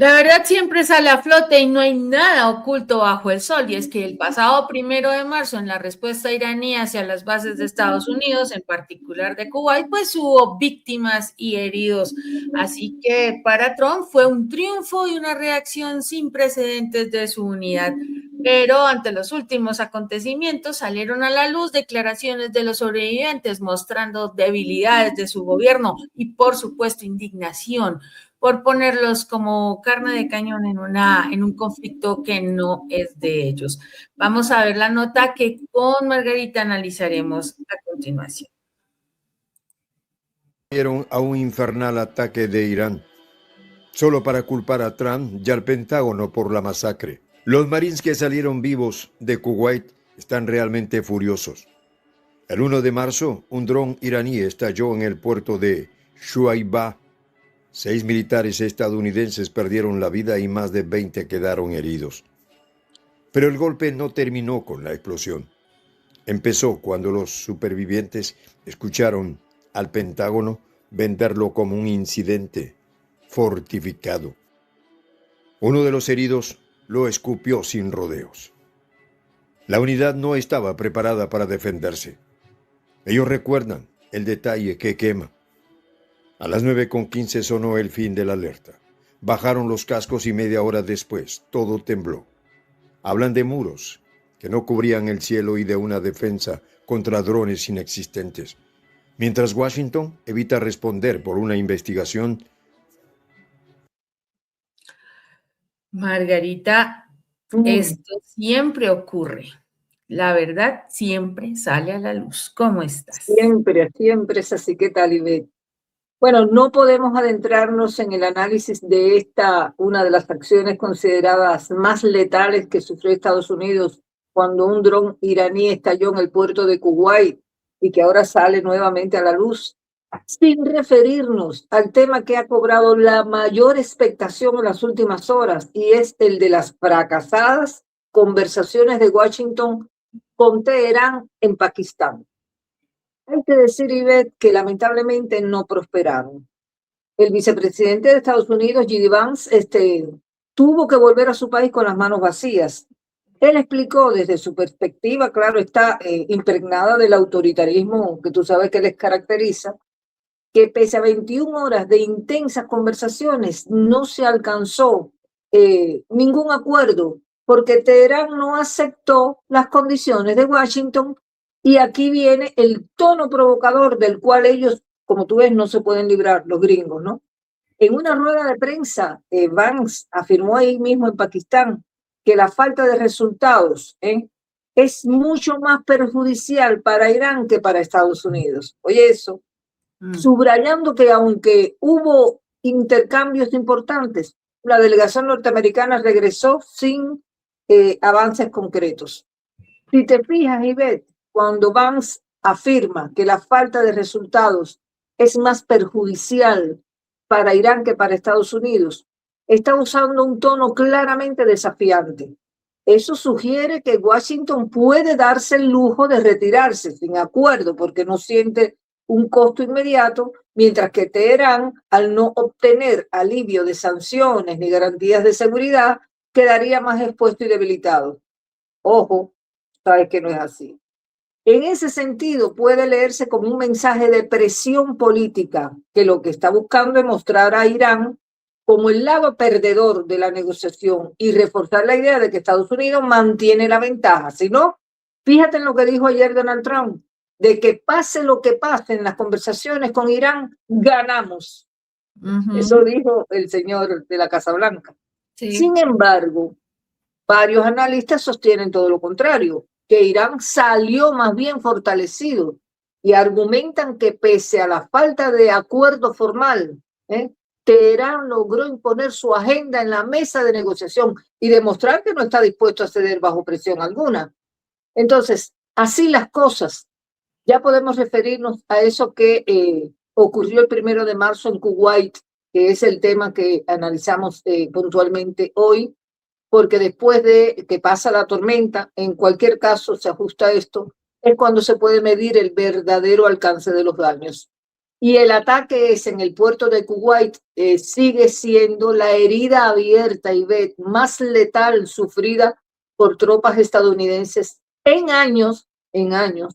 La verdad siempre sale a flote y no hay nada oculto bajo el sol, y es que el pasado 1 de marzo, en la respuesta iraní hacia las bases de Estados Unidos, en particular de Kuwait, pues hubo víctimas y heridos. Así que para Trump fue un triunfo y una reacción sin precedentes de su unidad. Pero ante los últimos acontecimientos salieron a la luz declaraciones de los sobrevivientes mostrando debilidades de su gobierno y, por supuesto, indignación por ponerlos como carne de cañón en un conflicto que no es de ellos. Vamos a ver la nota que con Margarita analizaremos a continuación. A un infernal ataque de Irán, solo para culpar a Trump y al Pentágono por la masacre. Los marines que salieron vivos de Kuwait están realmente furiosos. El 1 de marzo, un dron iraní estalló en el puerto de Shuaibah. 6 militares estadounidenses perdieron la vida y más de 20 quedaron heridos. Pero el golpe no terminó con la explosión. Empezó cuando los supervivientes escucharon al Pentágono venderlo como un incidente fortificado. Uno de los heridos lo escupió sin rodeos. La unidad no estaba preparada para defenderse. Ellos recuerdan el detalle que quema. A las 9:15 sonó el fin de la alerta. Bajaron los cascos y media hora después todo tembló. Hablan de muros que no cubrían el cielo y de una defensa contra drones inexistentes. Mientras Washington evita responder por una investigación. Margarita, esto siempre ocurre. La verdad siempre sale a la luz. ¿Cómo estás? Siempre es así. ¿Qué tal, Ivette? Bueno, no podemos adentrarnos en el análisis de esta, una de las acciones consideradas más letales que sufrió Estados Unidos cuando un dron iraní estalló en el puerto de Kuwait y que ahora sale nuevamente a la luz, sin referirnos al tema que ha cobrado la mayor expectación en las últimas horas, y es el de las fracasadas conversaciones de Washington con Teherán en Pakistán. Hay que decir, Ivette, que lamentablemente no prosperaron. El vicepresidente de Estados Unidos, J.D. Vance, tuvo que volver a su país con las manos vacías. Él explicó desde su perspectiva, claro, está impregnada del autoritarismo que tú sabes que les caracteriza, que pese a 21 horas de intensas conversaciones no se alcanzó ningún acuerdo porque Teherán no aceptó las condiciones de Washington. Y aquí viene el tono provocador del cual ellos, como tú ves, no se pueden librar, los gringos, ¿no? En una rueda de prensa, Vance afirmó ahí mismo en Pakistán que la falta de resultados es mucho más perjudicial para Irán que para Estados Unidos. Oye, eso, subrayando que aunque hubo intercambios importantes, la delegación norteamericana regresó sin avances concretos. Si te fijas, Ivette, cuando Vance afirma que la falta de resultados es más perjudicial para Irán que para Estados Unidos, está usando un tono claramente desafiante. Eso sugiere que Washington puede darse el lujo de retirarse sin acuerdo porque no siente un costo inmediato, mientras que Teherán, al no obtener alivio de sanciones ni garantías de seguridad, quedaría más expuesto y debilitado. Ojo, sabes que no es así. En ese sentido, puede leerse como un mensaje de presión política, que lo que está buscando es mostrar a Irán como el lado perdedor de la negociación y reforzar la idea de que Estados Unidos mantiene la ventaja. Si no, fíjate en lo que dijo ayer Donald Trump, de que pase lo que pase en las conversaciones con Irán, ganamos. Eso dijo el señor de la Casa Blanca. Sí. Sin embargo, varios analistas sostienen todo lo contrario, que Irán salió más bien fortalecido y argumentan que pese a la falta de acuerdo formal, Teherán logró imponer su agenda en la mesa de negociación y demostrar que no está dispuesto a ceder bajo presión alguna. Entonces, así las cosas. Ya podemos referirnos a eso que ocurrió el 1 de marzo en Kuwait, que es el tema que analizamos puntualmente hoy, porque después de que pasa la tormenta, en cualquier caso se ajusta esto, es cuando se puede medir el verdadero alcance de los daños. Y el ataque es en el puerto de Kuwait, sigue siendo la herida abierta, Ivette, más letal sufrida por tropas estadounidenses en años, en años.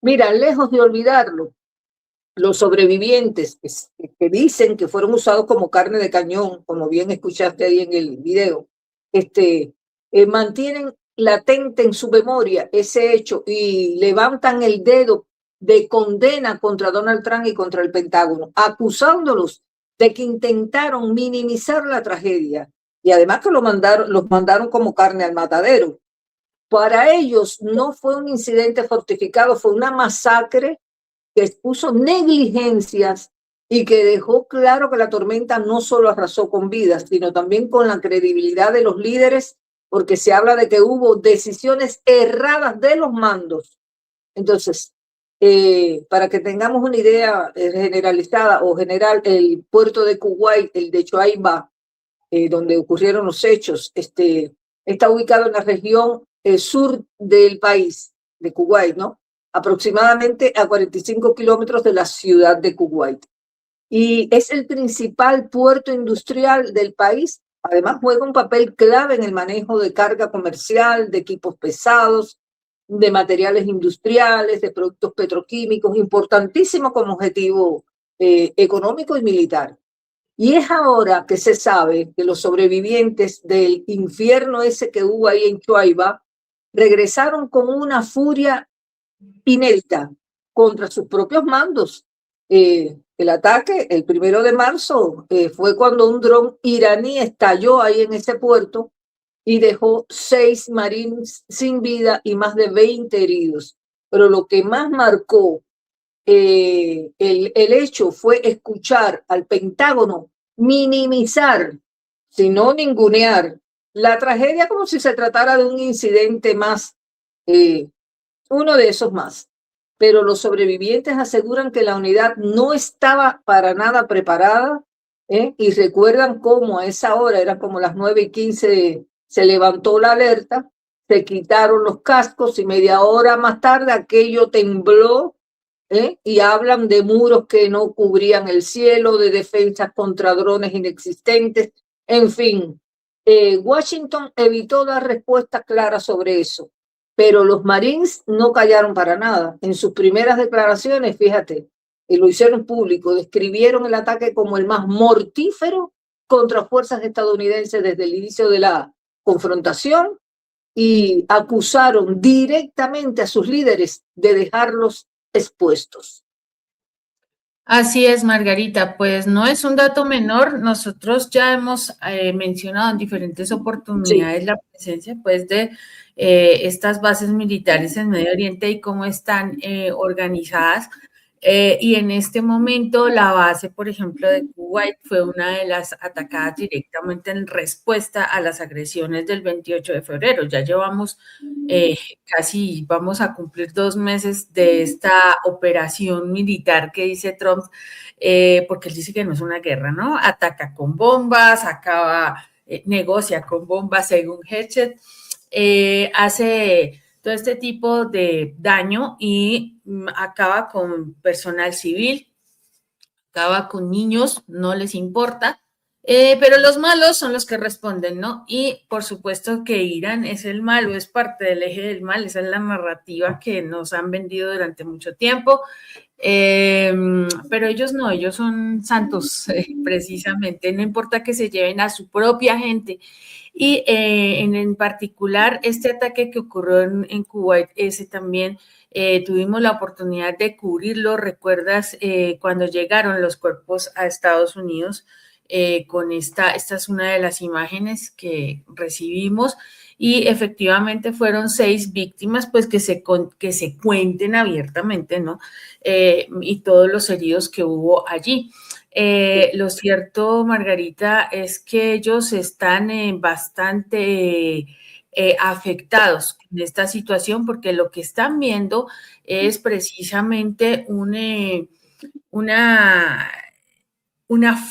Mira, lejos de olvidarlo, los sobrevivientes que dicen que fueron usados como carne de cañón, como bien escuchaste ahí en el video, mantienen latente en su memoria ese hecho y levantan el dedo de condena contra Donald Trump y contra el Pentágono, acusándolos de que intentaron minimizar la tragedia y además que los mandaron como carne al matadero. Para ellos no fue un incidente fortificado, fue una masacre que expuso negligencias y que dejó claro que la tormenta no solo arrasó con vidas, sino también con la credibilidad de los líderes, porque se habla de que hubo decisiones erradas de los mandos. Entonces, para que tengamos una idea generalizada o general, el puerto de Kuwait, el de Chuaiba, donde ocurrieron los hechos, está ubicado en la región sur del país, de Kuwait, ¿no? Aproximadamente a 45 kilómetros de la ciudad de Kuwait. Y es el principal puerto industrial del país. Además, juega un papel clave en el manejo de carga comercial, de equipos pesados, de materiales industriales, de productos petroquímicos, importantísimo como objetivo económico y militar. Y es ahora que se sabe que los sobrevivientes del infierno ese que hubo ahí en Chuaiba regresaron con una furia inédita contra sus propios mandos. El ataque, el 1 de marzo, fue cuando un dron iraní estalló ahí en ese puerto y dejó 6 marines sin vida y más de 20 heridos. Pero lo que más marcó el hecho fue escuchar al Pentágono minimizar, si no ningunear, la tragedia como si se tratara de un incidente más, uno de esos más. Pero los sobrevivientes aseguran que la unidad no estaba para nada preparada, y recuerdan cómo a esa hora, era como las 9:15, se levantó la alerta, se quitaron los cascos y media hora más tarde aquello tembló, y hablan de muros que no cubrían el cielo, de defensas contra drones inexistentes, en fin. Washington evitó dar respuestas claras sobre eso, pero los Marines no callaron para nada. En sus primeras declaraciones, fíjate, y lo hicieron público, describieron el ataque como el más mortífero contra fuerzas estadounidenses desde el inicio de la confrontación y acusaron directamente a sus líderes de dejarlos expuestos. Así es, Margarita, pues no es un dato menor. Nosotros ya hemos mencionado en diferentes oportunidades la presencia pues de estas bases militares en Medio Oriente y cómo están organizadas. Y en este momento la base, por ejemplo, de Kuwait fue una de las atacadas directamente en respuesta a las agresiones del 28 de febrero. Ya llevamos casi, vamos a cumplir 2 meses de esta operación militar que dice Trump, porque él dice que no es una guerra, ¿no? Ataca con bombas, negocia con bombas según Hegseth, hace todo este tipo de daño y acaba con personal civil, acaba con niños, no les importa, pero los malos son los que responden, ¿no? Y por supuesto que Irán es el malo, es parte del eje del mal, esa es la narrativa que nos han vendido durante mucho tiempo, pero ellos no, ellos son santos, precisamente, no importa que se lleven a su propia gente. Y en particular, este ataque que ocurrió en Kuwait, ese también tuvimos la oportunidad de cubrirlo. ¿Recuerdas cuando llegaron los cuerpos a Estados Unidos? Con esta es una de las imágenes que recibimos y efectivamente fueron 6 víctimas, pues que se cuenten abiertamente, ¿no? Y todos los heridos que hubo allí. Lo cierto, Margarita, es que ellos están bastante afectados en esta situación porque lo que están viendo es precisamente una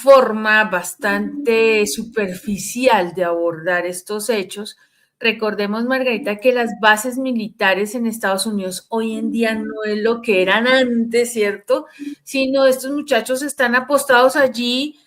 forma bastante superficial de abordar estos hechos recordemos, Margarita, que las bases militares en Estados Unidos hoy en día no es lo que eran antes, ¿cierto? Sino estos muchachos están apostados allí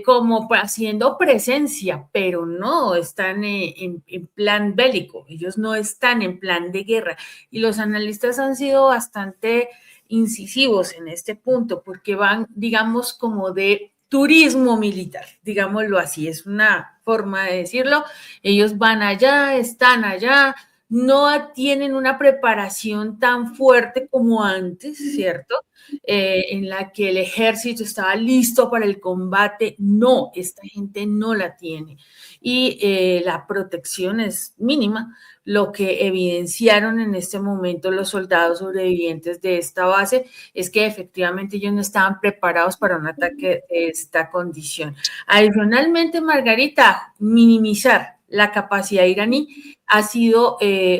como haciendo presencia, pero no están en plan bélico, ellos no están en plan de guerra. Y los analistas han sido bastante incisivos en este punto, porque van, digamos, como de turismo militar, digámoslo así, es una forma de decirlo. Ellos van allá, están allá, no tienen una preparación tan fuerte como antes, ¿cierto? En la que el ejército estaba listo para el combate. No, esta gente no la tiene. Y la protección es mínima, lo que evidenciaron en este momento los soldados sobrevivientes de esta base es que efectivamente ellos no estaban preparados para un ataque de esta condición. Adicionalmente, Margarita, minimizar la capacidad iraní ha sido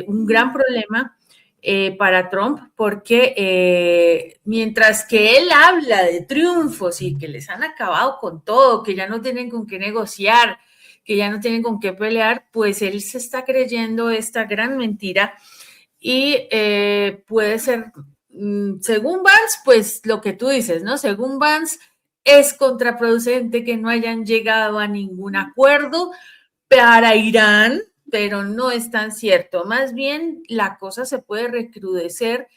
un gran problema para Trump, porque mientras que él habla de triunfos y que les han acabado con todo, que ya no tienen con qué negociar, que ya no tienen con qué pelear, pues él se está creyendo esta gran mentira y puede ser, según Vance, pues lo que tú dices, ¿no? Según Vance, es contraproducente que no hayan llegado a ningún acuerdo para Irán, pero no es tan cierto. Más bien, la cosa se puede recrudecer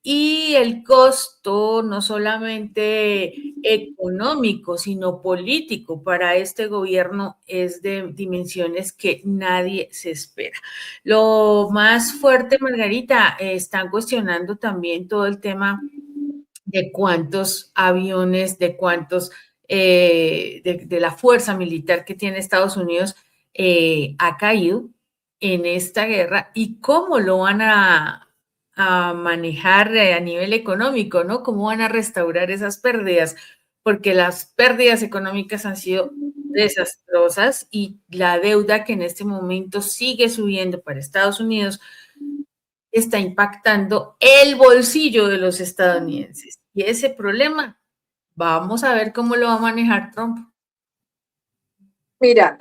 y el costo no solamente económico, sino político para este gobierno es de dimensiones que nadie se espera. Lo más fuerte, Margarita, están cuestionando también todo el tema de cuántos aviones, de cuántos, de la fuerza militar que tiene Estados Unidos ha caído en esta guerra y cómo lo van a manejar a nivel económico, ¿no? ¿Cómo van a restaurar esas pérdidas? Porque las pérdidas económicas han sido desastrosas y la deuda que en este momento sigue subiendo para Estados Unidos está impactando el bolsillo de los estadounidenses. Y ese problema, vamos a ver cómo lo va a manejar Trump. Mira,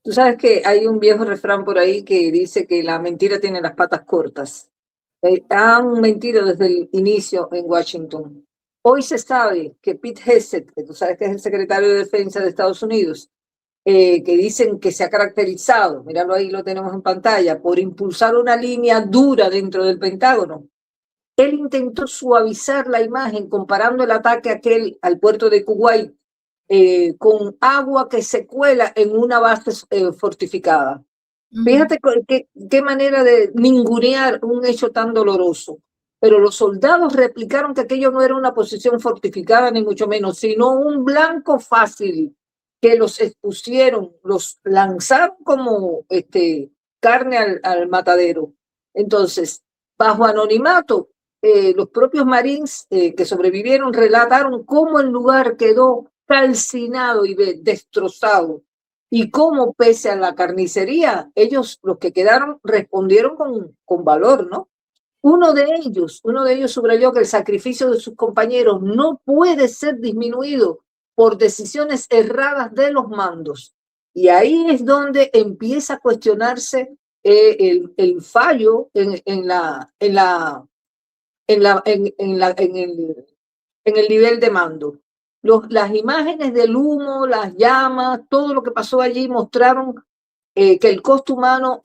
tú sabes que hay un viejo refrán por ahí que dice que la mentira tiene las patas cortas. Han mentido desde el inicio en Washington. Hoy se sabe que Pete Hegseth, que tú sabes que es el secretario de Defensa de Estados Unidos, que dicen que se ha caracterizado, míralo ahí, lo tenemos en pantalla, por impulsar una línea dura dentro del Pentágono. Él intentó suavizar la imagen comparando el ataque aquel al puerto de Kuwait con agua que se cuela en una base fortificada. Fíjate qué manera de ningunear un hecho tan doloroso. Pero los soldados replicaron que aquello no era una posición fortificada, ni mucho menos, sino un blanco fácil que los expusieron, los lanzaron como carne al matadero. Entonces, bajo anonimato, los propios Marines que sobrevivieron relataron cómo el lugar quedó calcinado y destrozado. Y cómo, pese a la carnicería, ellos, los que quedaron, respondieron con valor, ¿no? Uno de ellos subrayó que el sacrificio de sus compañeros no puede ser disminuido por decisiones erradas de los mandos. Y ahí es donde empieza a cuestionarse el fallo en el nivel de mando. Las imágenes del humo, las llamas, todo lo que pasó allí mostraron que el costo humano,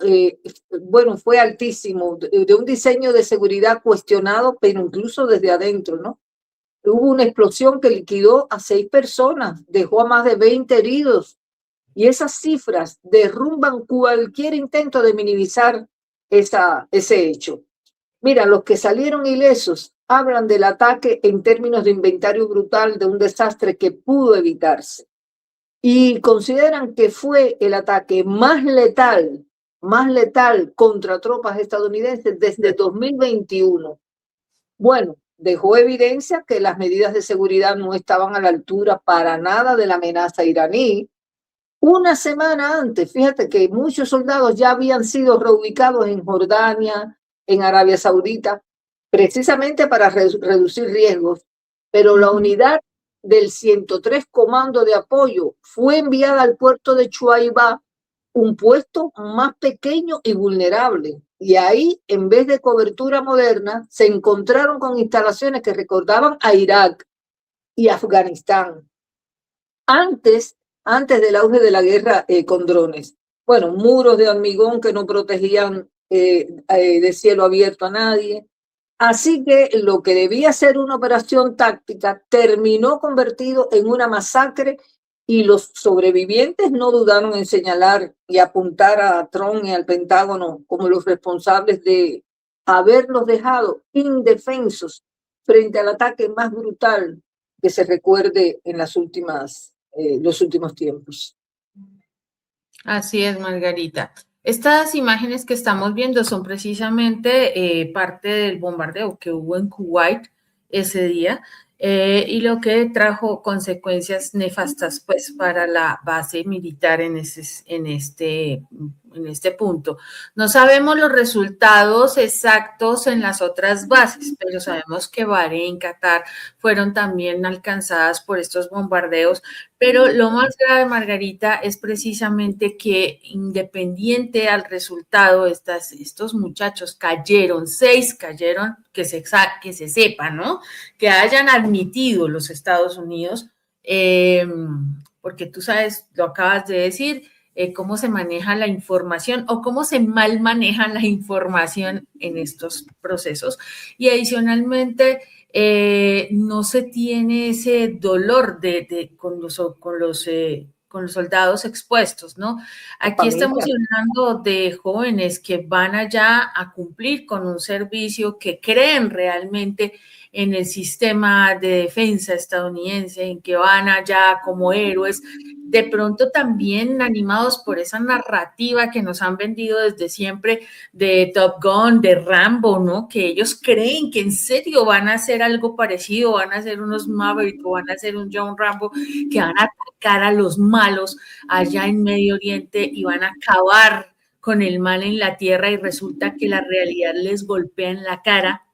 fue altísimo, de un diseño de seguridad cuestionado, pero incluso desde adentro, ¿no? Hubo una explosión que liquidó a 6 personas, dejó a más de 20 heridos, y esas cifras derrumban cualquier intento de minimizar ese hecho. Mira, los que salieron ilesos hablan del ataque en términos de inventario brutal de un desastre que pudo evitarse y consideran que fue el ataque más letal contra tropas estadounidenses desde 2021. Bueno, dejó evidencia que las medidas de seguridad no estaban a la altura para nada de la amenaza iraní. Una semana antes, fíjate que muchos soldados ya habían sido reubicados en Jordania, en Arabia Saudita, precisamente para reducir riesgos, pero la unidad del 103 Comando de Apoyo fue enviada al puerto de Chuaibá un puesto más pequeño y vulnerable. Y ahí, en vez de cobertura moderna, se encontraron con instalaciones que recordaban a Irak y Afganistán, antes, antes del auge de la guerra con drones. Bueno, muros de hormigón que no protegían de cielo abierto a nadie. Así que lo que debía ser una operación táctica terminó convertido en una masacre y los sobrevivientes no dudaron en señalar y apuntar a Trump y al Pentágono como los responsables de haberlos dejado indefensos frente al ataque más brutal que se recuerde en los últimos tiempos. Así es, Margarita. Estas imágenes que estamos viendo son precisamente parte del bombardeo que hubo en Kuwait ese día y lo que trajo consecuencias nefastas pues para la base militar en este punto. No sabemos los resultados exactos en las otras bases, pero sabemos que Bahrein, Qatar fueron también alcanzadas por estos bombardeos. Pero lo más grave, Margarita, es precisamente que independiente al resultado, estos muchachos cayeron, 6 cayeron, que se sepa, ¿no? Que hayan admitido los Estados Unidos, porque tú sabes, lo acabas de decir, cómo se maneja la información o cómo se mal maneja la información en estos procesos. Y adicionalmente, no se tiene ese dolor con los soldados expuestos, ¿no? Aquí estamos hablando de jóvenes que van allá a cumplir con un servicio, que creen realmente en el sistema de defensa estadounidense, en que van allá como héroes, de pronto también animados por esa narrativa que nos han vendido desde siempre de Top Gun, de Rambo, ¿no? Que ellos creen que en serio van a hacer algo parecido, van a ser unos Maverick o van a ser un John Rambo, que van a atacar a los malos allá en Medio Oriente y van a acabar con el mal en la tierra, y resulta que la realidad les golpea en la cara.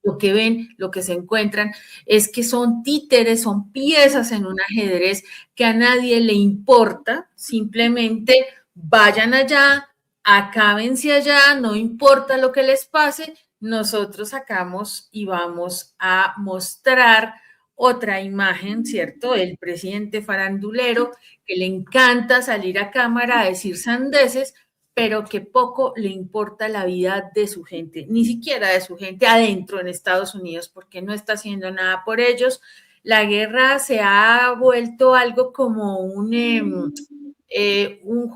Lo que ven, lo que se encuentran es que son títeres, son piezas en un ajedrez que a nadie le importa, simplemente vayan allá, acábense allá, no importa lo que les pase, nosotros sacamos y vamos a mostrar otra imagen, ¿cierto? El presidente farandulero que le encanta salir a cámara a decir sandeces, pero que poco le importa la vida de su gente, ni siquiera de su gente adentro en Estados Unidos, porque no está haciendo nada por ellos. La guerra se ha vuelto algo como un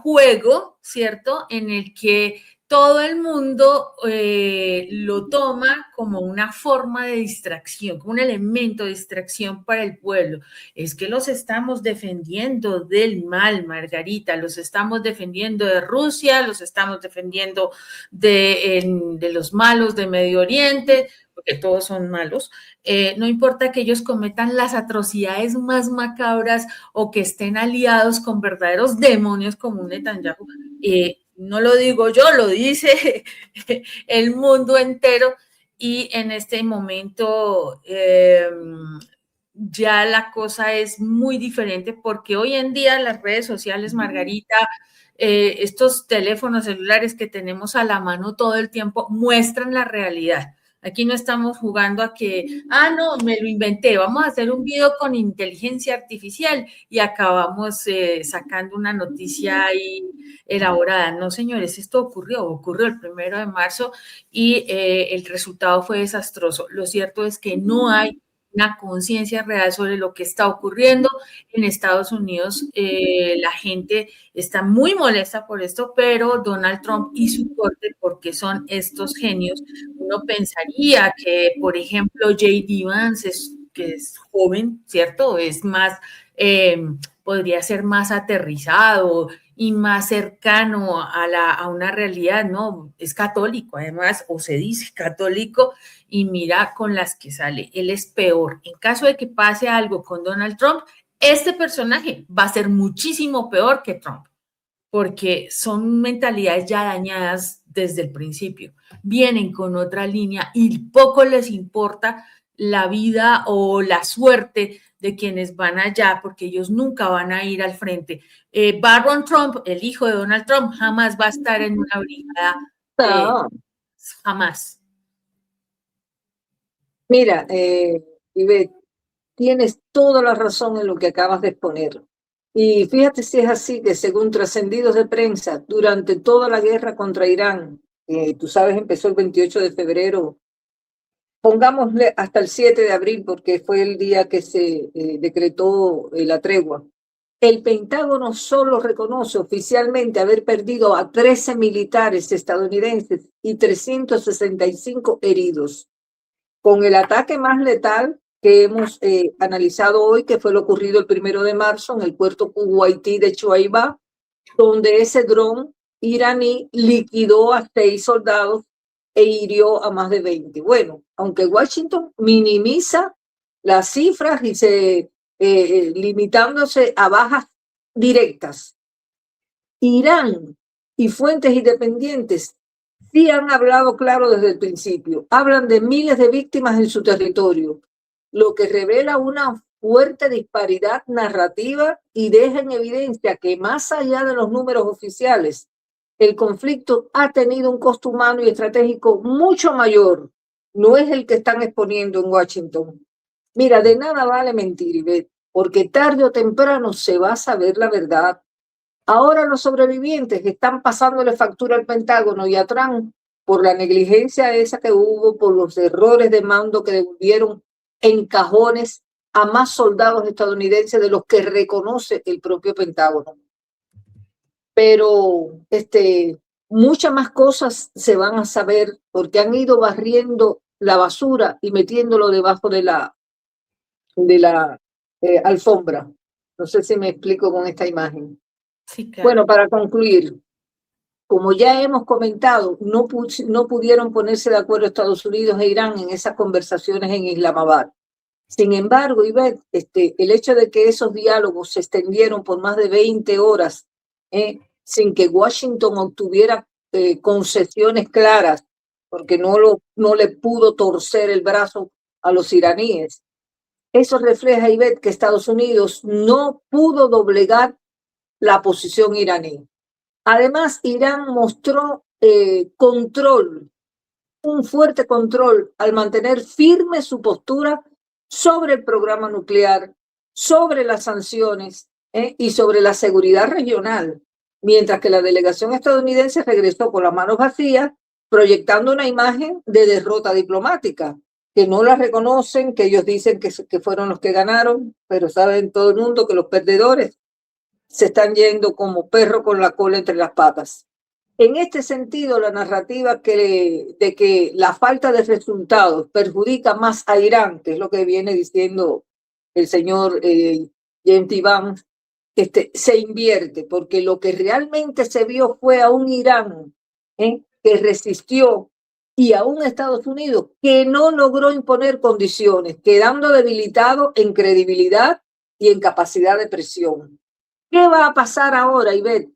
juego, ¿cierto? En el que todo el mundo lo toma como una forma de distracción, como un elemento de distracción para el pueblo. Es que los estamos defendiendo del mal, Margarita, los estamos defendiendo de Rusia, los estamos defendiendo de los malos de Medio Oriente, porque todos son malos. No importa que ellos cometan las atrocidades más macabras o que estén aliados con verdaderos demonios como un Netanyahu. No lo digo yo, lo dice el mundo entero, y en este momento ya la cosa es muy diferente, porque hoy en día las redes sociales, Margarita, estos teléfonos celulares que tenemos a la mano todo el tiempo muestran la realidad. Aquí no estamos jugando a que, no, me lo inventé, vamos a hacer un video con inteligencia artificial y acabamos sacando una noticia ahí elaborada. No, señores, esto ocurrió el 1 de marzo y el resultado fue desastroso. Lo cierto es que no hay una conciencia real sobre lo que está ocurriendo en Estados Unidos. La gente está muy molesta por esto, pero Donald Trump y su corte, porque son estos genios, uno pensaría que, por ejemplo, J.D. Vance, que es joven, ¿cierto? Es más, podría ser más aterrizado y más cercano a una realidad, ¿no? Es católico, además, o se dice católico, y mira con las que sale. Él es peor. En caso de que pase algo con Donald Trump, este personaje va a ser muchísimo peor que Trump, porque son mentalidades ya dañadas desde el principio. Vienen con otra línea y poco les importa la vida o la suerte de quienes van allá, porque ellos nunca van a ir al frente. Barron Trump, el hijo de Donald Trump, jamás va a estar en una brigada, No. jamás. Mira, Ivette, tienes toda la razón en lo que acabas de exponer. Y fíjate si es así que según trascendidos de prensa, durante toda la guerra contra Irán, tú sabes, empezó el 28 de febrero, pongámosle hasta el 7 de abril, porque fue el día que se decretó la tregua. El Pentágono solo reconoce oficialmente haber perdido a 13 militares estadounidenses y 365 heridos. Con el ataque más letal que hemos analizado hoy, que fue lo ocurrido el 1 de marzo en el puerto kuwaití de Shuaibah, donde ese dron iraní liquidó a 6 soldados e hirió a más de 20. Bueno, aunque Washington minimiza las cifras y se limitándose a bajas directas, Irán y fuentes independientes sí han hablado claro desde el principio. Hablan de miles de víctimas en su territorio, lo que revela una fuerte disparidad narrativa y deja en evidencia que más allá de los números oficiales, el conflicto ha tenido un costo humano y estratégico mucho mayor. No es el que están exponiendo en Washington. Mira, de nada vale mentir, Ivette, porque tarde o temprano se va a saber la verdad. Ahora los sobrevivientes están pasándole factura al Pentágono y a Trump por la negligencia esa que hubo, por los errores de mando que devolvieron en cajones a más soldados estadounidenses de los que reconoce el propio Pentágono. Pero muchas más cosas se van a saber porque han ido barriendo la basura y metiéndolo debajo de la alfombra. No sé si me explico con esta imagen. Sí, claro. Bueno, para concluir, como ya hemos comentado, no pudieron ponerse de acuerdo Estados Unidos e Irán en esas conversaciones en Islamabad. Sin embargo, Ivette, el hecho de que esos diálogos se extendieron por más de 20 horas sin que Washington obtuviera concesiones claras, porque no le pudo torcer el brazo a los iraníes, eso refleja, Ivette, que Estados Unidos no pudo doblegar la posición iraní. Además, Irán mostró control, un fuerte control al mantener firme su postura sobre el programa nuclear, sobre las sanciones y sobre la seguridad regional, mientras que la delegación estadounidense regresó con las manos vacías, proyectando una imagen de derrota diplomática, que no la reconocen, que ellos dicen que fueron los que ganaron, pero saben todo el mundo que los perdedores se están yendo como perro con la cola entre las patas. En este sentido, la narrativa de que la falta de resultados perjudica más a Irán, que es lo que viene diciendo el señor James Vance, se invierte, porque lo que realmente se vio fue a un Irán que resistió y a un Estados Unidos que no logró imponer condiciones, quedando debilitado en credibilidad y en capacidad de presión. ¿Qué va a pasar ahora, Ivette?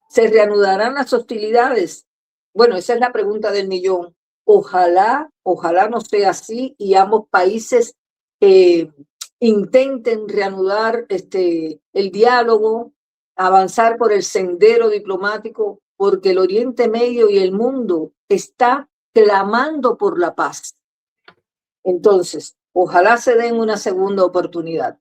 ¿Se reanudarán las hostilidades? Bueno, esa es la pregunta del millón. Ojalá no sea así y ambos países intenten reanudar el diálogo, avanzar por el sendero diplomático, porque el Oriente Medio y el mundo está clamando por la paz. Entonces, ojalá se den una segunda oportunidad.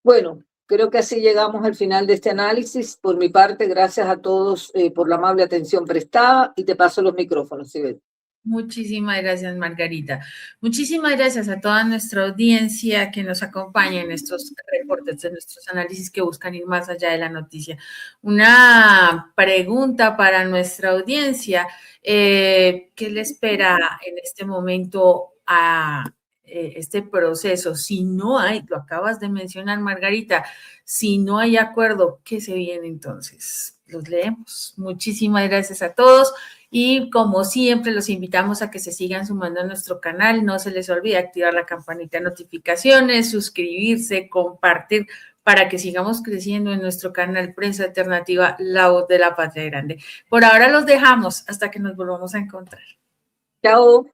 Bueno, creo que así llegamos al final de este análisis. Por mi parte, gracias a todos por la amable atención prestada y te paso los micrófonos, Ivette. Muchísimas gracias, Margarita. Muchísimas gracias a toda nuestra audiencia que nos acompaña en estos reportes, en nuestros análisis que buscan ir más allá de la noticia. Una pregunta para nuestra audiencia, ¿qué le espera en este momento a este proceso? Si no hay, lo acabas de mencionar, Margarita, si no hay acuerdo, ¿qué se viene entonces? Los leemos. Muchísimas gracias a todos. Y como siempre, los invitamos a que se sigan sumando a nuestro canal. No se les olvide activar la campanita de notificaciones, suscribirse, compartir, para que sigamos creciendo en nuestro canal Prensa Alternativa, La Voz de la Patria Grande. Por ahora los dejamos hasta que nos volvamos a encontrar. Chao.